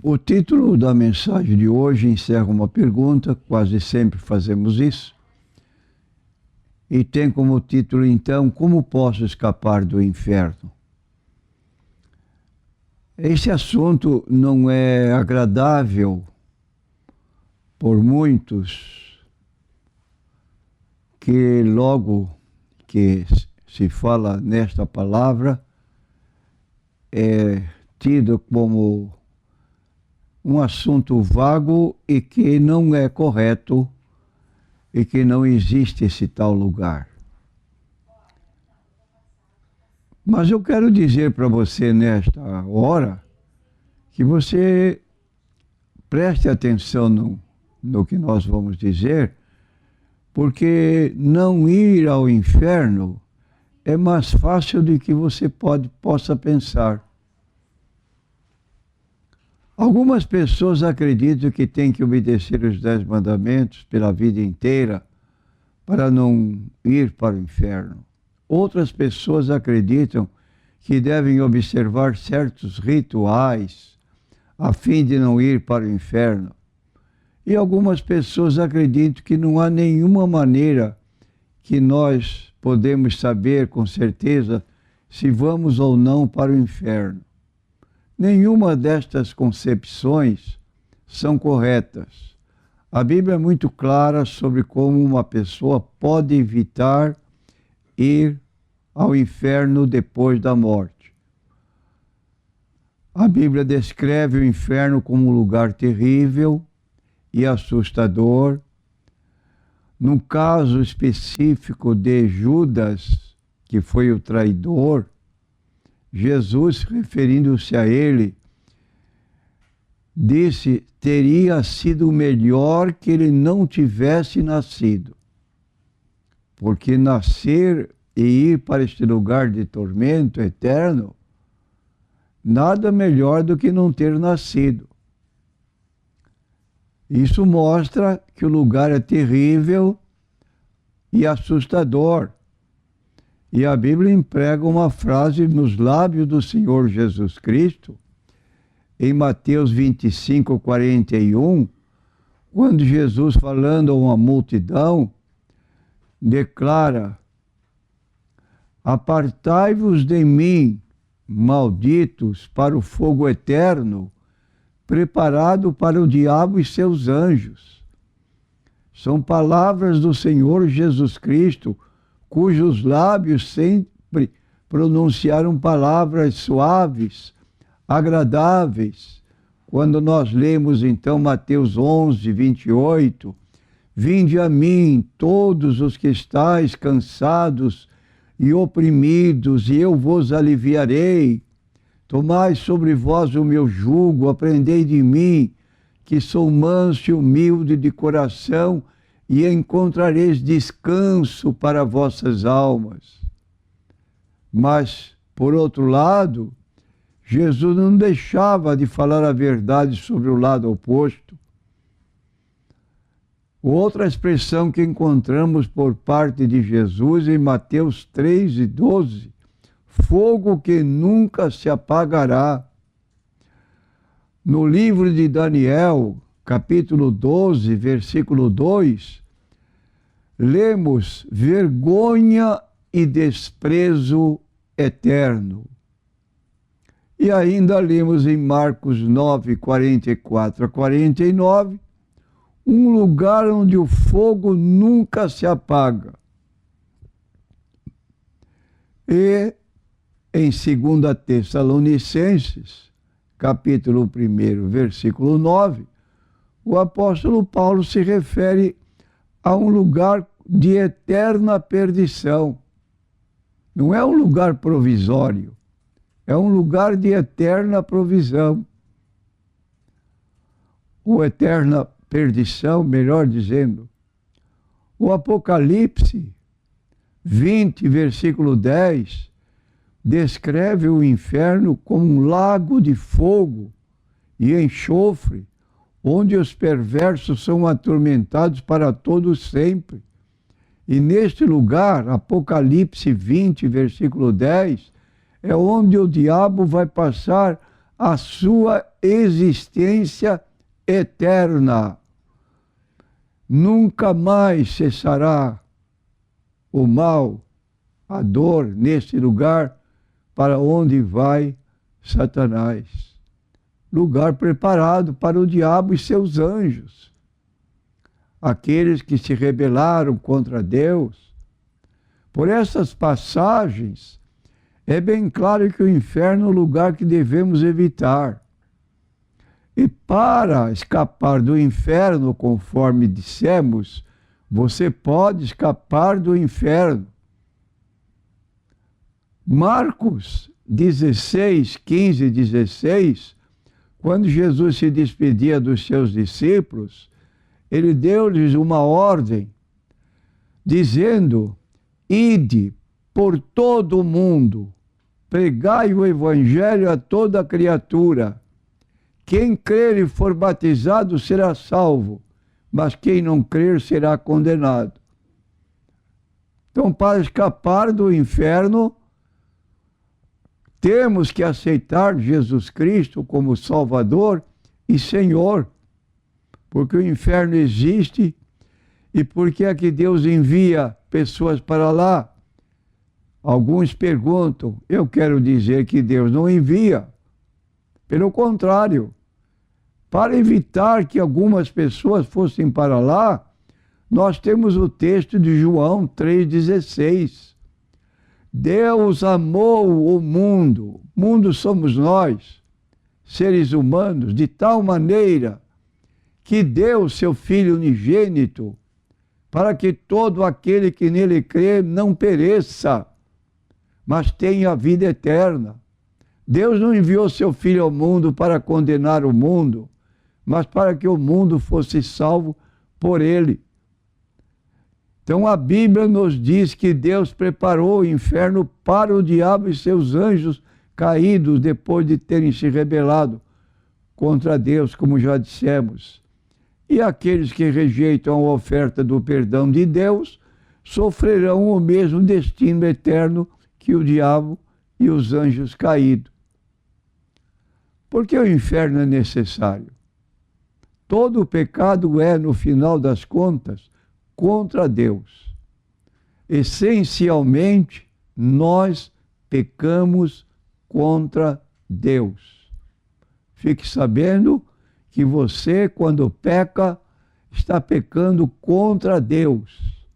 O título da mensagem de hoje encerra uma pergunta, quase sempre fazemos isso, e tem como título, então, como posso escapar do inferno? Esse assunto não é agradável por muitos, que logo que se fala nesta palavra, é tido como um assunto vago e que não é correto e que não existe esse tal lugar. Mas eu quero dizer para você nesta hora que você preste atenção no que nós vamos dizer, porque não ir ao inferno é mais fácil do que você possa pensar. Algumas pessoas acreditam que tem que obedecer os 10 mandamentos pela vida inteira para não ir para o inferno. Outras pessoas acreditam que devem observar certos rituais a fim de não ir para o inferno. E algumas pessoas acreditam que não há nenhuma maneira que nós podemos saber com certeza se vamos ou não para o inferno. Nenhuma destas concepções são corretas. A Bíblia é muito clara sobre como uma pessoa pode evitar ir ao inferno depois da morte. A Bíblia descreve o inferno como um lugar terrível e assustador. No caso específico de Judas, que foi o traidor, Jesus, referindo-se a ele, disse: teria sido melhor que ele não tivesse nascido, porque nascer e ir para este lugar de tormento eterno, nada melhor do que não ter nascido. Isso mostra que o lugar é terrível e assustador. E a Bíblia emprega uma frase nos lábios do Senhor Jesus Cristo, em Mateus 25, 41, quando Jesus, falando a uma multidão, declara: apartai-vos de mim, malditos, para o fogo eterno, preparado para o diabo e seus anjos. São palavras do Senhor Jesus Cristo, cujos lábios sempre pronunciaram palavras suaves, agradáveis. Quando nós lemos então Mateus 11, 28, vinde a mim todos os que estáis cansados e oprimidos, e eu vos aliviarei. Tomai sobre vós o meu jugo, aprendei de mim, que sou manso e humilde de coração, e encontrareis descanso para vossas almas. Mas, por outro lado, Jesus não deixava de falar a verdade sobre o lado oposto. Outra expressão que encontramos por parte de Jesus em Mateus 3 e 12, fogo que nunca se apagará. No livro de Daniel, capítulo 12, versículo 2, lemos vergonha e desprezo eterno. E ainda lemos em Marcos 9, 44 a 49, um lugar onde o fogo nunca se apaga. E em 2 Tessalonicenses, capítulo 1, versículo 9, o apóstolo Paulo se refere a um lugar de eterna perdição. Não é um lugar provisório, é um lugar de eterna provisão. Ou eterna perdição, melhor dizendo. O Apocalipse 20, versículo 10, descreve o inferno como um lago de fogo e enxofre, onde os perversos são atormentados para todo sempre. E neste lugar, Apocalipse 20, versículo 10, é onde o diabo vai passar a sua existência eterna. Nunca mais cessará o mal, a dor neste lugar para onde vai Satanás. Lugar preparado para o diabo e seus anjos. Aqueles que se rebelaram contra Deus. Por essas passagens, é bem claro que o inferno é o lugar que devemos evitar. E para escapar do inferno, conforme dissemos, você pode escapar do inferno. Marcos 16, 15 e 16, quando Jesus se despedia dos seus discípulos, ele deu-lhes uma ordem, dizendo: ide por todo o mundo, pregai o evangelho a toda criatura. Quem crer e for batizado será salvo, mas quem não crer será condenado. Então, para escapar do inferno, temos que aceitar Jesus Cristo como Salvador e Senhor, porque o inferno existe e porque é que Deus envia pessoas para lá. Alguns perguntam, eu quero dizer que Deus não envia. Pelo contrário, para evitar que algumas pessoas fossem para lá, nós temos o texto de João 3,16. Deus amou o mundo somos nós, seres humanos, de tal maneira que deu seu Filho unigênito, para que todo aquele que nele crê não pereça, mas tenha a vida eterna. Deus não enviou seu Filho ao mundo para condenar o mundo, mas para que o mundo fosse salvo por ele. Então a Bíblia nos diz que Deus preparou o inferno para o diabo e seus anjos caídos depois de terem se rebelado contra Deus, como já dissemos. E aqueles que rejeitam a oferta do perdão de Deus sofrerão o mesmo destino eterno que o diabo e os anjos caídos. Por que o inferno é necessário? Todo o pecado é, no final das contas, contra Deus. Essencialmente, nós pecamos contra Deus. Fique sabendo que você, quando peca, está pecando contra Deus.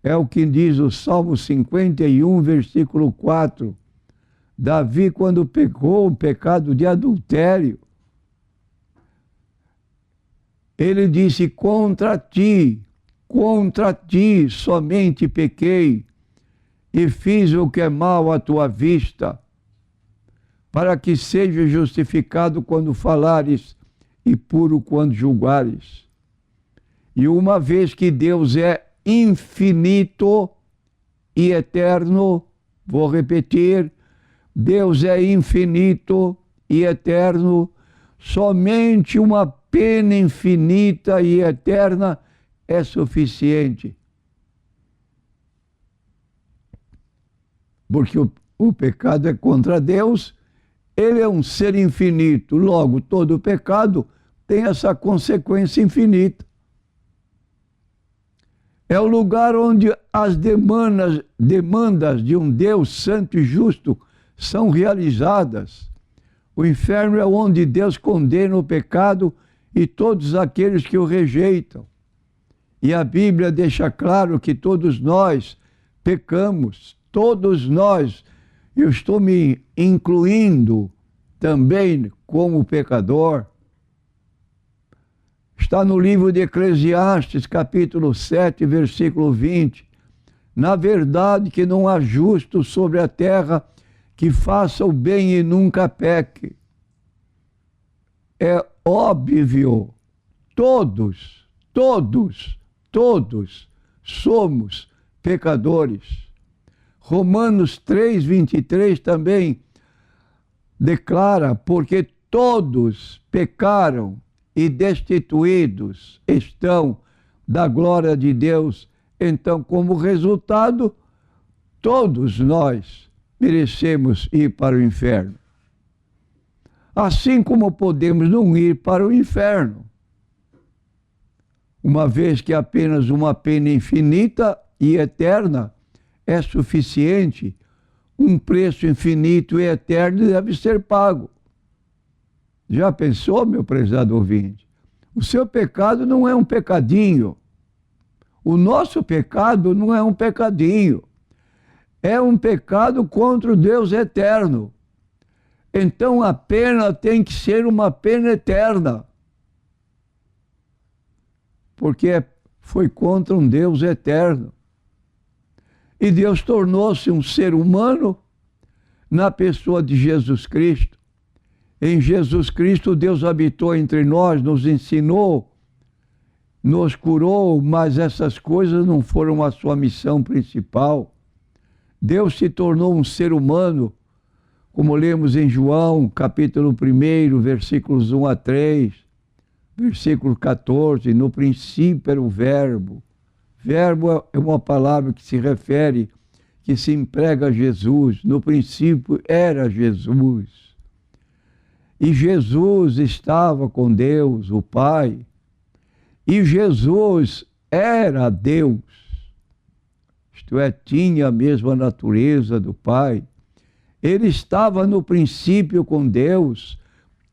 É o que diz o Salmo 51, versículo 4. Davi, quando pecou o pecado de adultério, ele disse: contra ti somente pequei e fiz o que é mal à tua vista, para que seja justificado quando falares e puro quando julgares. E uma vez que Deus é infinito e eterno, vou repetir, Deus é infinito e eterno, somente uma pena infinita e eterna é suficiente. Porque o pecado é contra Deus, ele é um ser infinito, logo todo pecado tem essa consequência infinita. É o lugar onde as demandas de um Deus santo e justo são realizadas. O inferno é onde Deus condena o pecado e todos aqueles que o rejeitam. E a Bíblia deixa claro que todos nós pecamos, todos nós. Eu estou me incluindo também como pecador. Está no livro de Eclesiastes, capítulo 7, versículo 20. Na verdade que não há justo sobre a terra que faça o bem e nunca peque. É óbvio, todos somos pecadores. Romanos 3, 23 também declara: porque todos pecaram e destituídos estão da glória de Deus. Então, como resultado, todos nós merecemos ir para o inferno. Assim como podemos não ir para o inferno, uma vez que apenas uma pena infinita e eterna é suficiente, um preço infinito e eterno deve ser pago. Já pensou, meu prezado ouvinte? O seu pecado não é um pecadinho. O nosso pecado não é um pecadinho. É um pecado contra o Deus eterno. Então a pena tem que ser uma pena eterna. Porque foi contra um Deus eterno. E Deus tornou-se um ser humano na pessoa de Jesus Cristo. Em Jesus Cristo, Deus habitou entre nós, nos ensinou, nos curou, mas essas coisas não foram a sua missão principal. Deus se tornou um ser humano, como lemos em João, capítulo 1, versículos 1 a 3, versículo 14, no princípio era o Verbo. Verbo é uma palavra que se refere, que se emprega a Jesus. No princípio era Jesus. E Jesus estava com Deus, o Pai. E Jesus era Deus. Isto é, tinha a mesma natureza do Pai. Ele estava no princípio com Deus.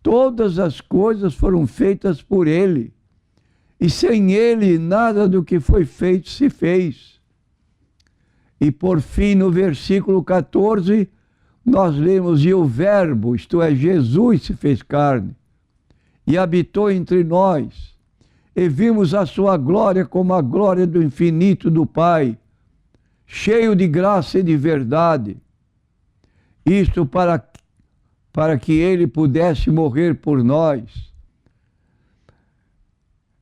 Todas as coisas foram feitas por Ele. E sem Ele, nada do que foi feito se fez. E por fim, no versículo 14, nós lemos: e o Verbo, isto é, Jesus, se fez carne e habitou entre nós. E vimos a sua glória como a glória do infinito do Pai, cheio de graça e de verdade. Isto para que Ele pudesse morrer por nós.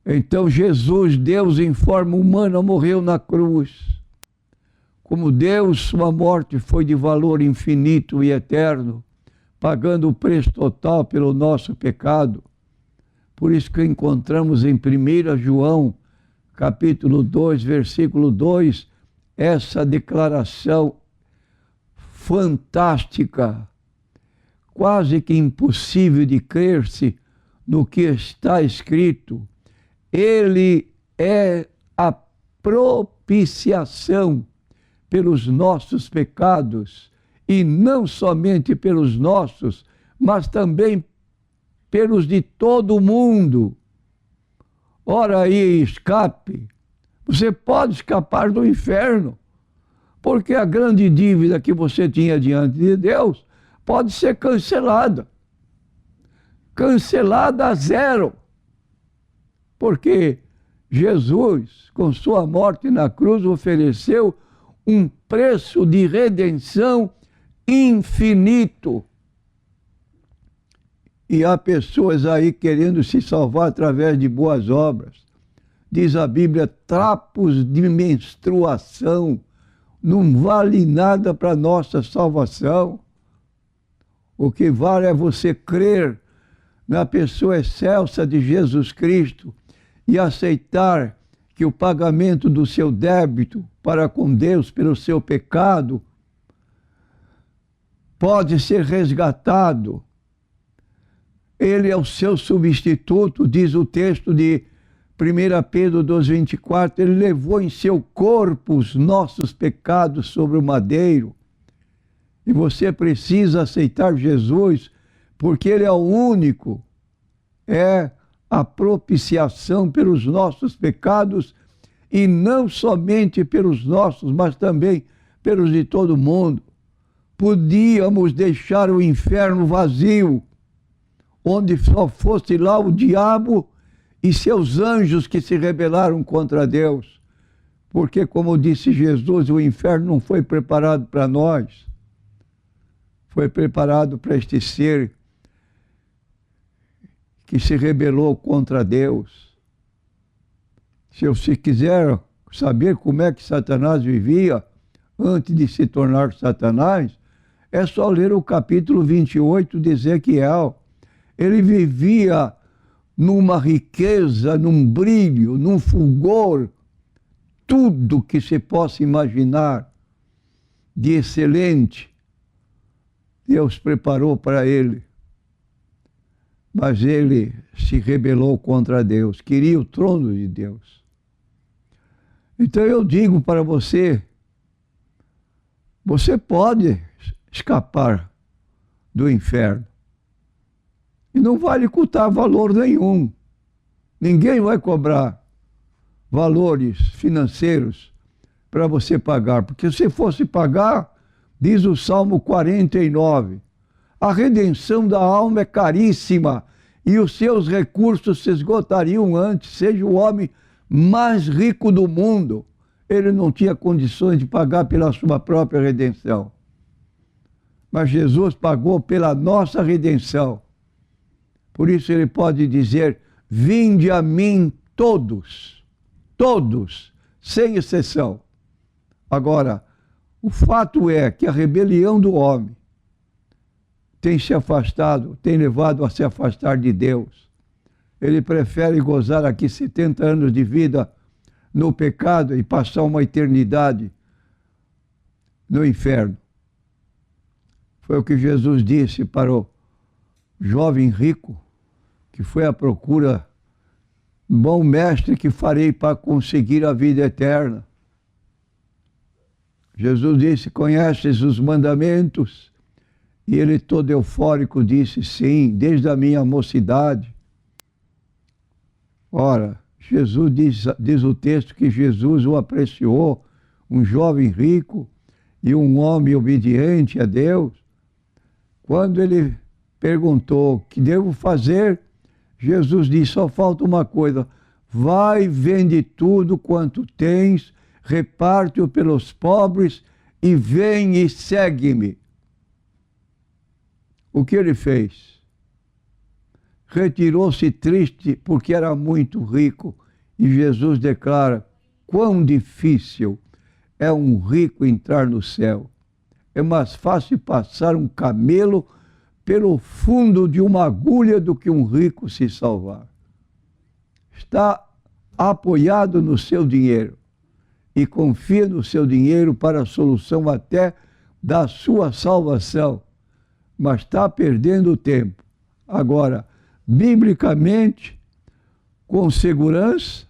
Então Jesus, Deus em forma humana, morreu na cruz. Como Deus, sua morte foi de valor infinito e eterno, pagando o preço total pelo nosso pecado. Por isso que encontramos em 1 João, capítulo 2, versículo 2, essa declaração fantástica, quase que impossível de crer-se no que está escrito. Ele é a propiciação pelos nossos pecados, e não somente pelos nossos, mas também pelos de todo o mundo. Ora aí, escape. Você pode escapar do inferno, porque a grande dívida que você tinha diante de Deus pode ser cancelada. Cancelada a zero. Porque Jesus, com sua morte na cruz, ofereceu um preço de redenção infinito. E há pessoas aí querendo se salvar através de boas obras. Diz a Bíblia, trapos de menstruação não vale nada para a nossa salvação. O que vale é você crer na pessoa excelsa de Jesus Cristo e aceitar que o pagamento do seu débito para com Deus pelo seu pecado pode ser resgatado. Ele é o seu substituto, diz o texto de 1 Pedro 2,24, ele levou em seu corpo os nossos pecados sobre o madeiro. E você precisa aceitar Jesus, porque Ele é o único, é a propiciação pelos nossos pecados, e não somente pelos nossos, mas também pelos de todo mundo. Podíamos deixar o inferno vazio, onde só fosse lá o diabo e seus anjos que se rebelaram contra Deus. Porque, como disse Jesus, o inferno não foi preparado para nós. Foi preparado para este ser que se rebelou contra Deus. Se você quiser saber como é que Satanás vivia antes de se tornar Satanás, é só ler o capítulo 28 de Ezequiel. Ele vivia numa riqueza, num brilho, num fulgor, tudo que se possa imaginar de excelente, Deus preparou para ele. mas ele se rebelou contra Deus, queria o trono de Deus. Então eu digo para você, você pode escapar do inferno. E não vai lhe custar valor nenhum. Ninguém vai cobrar valores financeiros para você pagar. Porque se fosse pagar, diz o Salmo 49, a redenção da alma é caríssima e os seus recursos se esgotariam antes. Seja o homem mais rico do mundo, ele não tinha condições de pagar pela sua própria redenção. Mas Jesus pagou pela nossa redenção. Por isso ele pode dizer, vinde a mim todos, todos, sem exceção. Agora, o fato é que a rebelião do homem tem se afastado, tem levado a se afastar de Deus. Ele prefere gozar aqui 70 anos de vida no pecado e passar uma eternidade no inferno. Foi o que Jesus disse para o jovem rico, que foi à procura, bom mestre, que farei para conseguir a vida eterna? Jesus disse, conheces os mandamentos? E ele todo eufórico disse, sim, desde a minha mocidade. Ora, Jesus diz o texto que Jesus o apreciou, um jovem rico e um homem obediente a Deus. Quando ele perguntou o que devo fazer, Jesus disse, só falta uma coisa, vai, vende tudo quanto tens, reparte-o pelos pobres e vem e segue-me. O que ele fez? Retirou-se triste porque era muito rico. E Jesus declara, quão difícil é um rico entrar no céu. É mais fácil passar um camelo pelo fundo de uma agulha do que um rico se salvar. Está apoiado no seu dinheiro e confia no seu dinheiro para a solução até da sua salvação, mas está perdendo tempo. Agora, biblicamente, com segurança,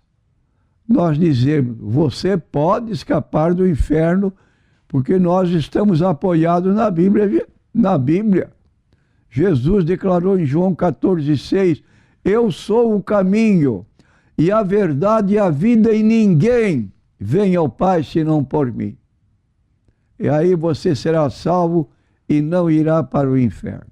nós dizemos, você pode escapar do inferno, porque nós estamos apoiados na Bíblia. Na Bíblia. Jesus declarou em João 14,6, eu sou o caminho, e a verdade e a vida, e ninguém vem ao Pai senão por mim. E aí você será salvo e não irá para o inferno.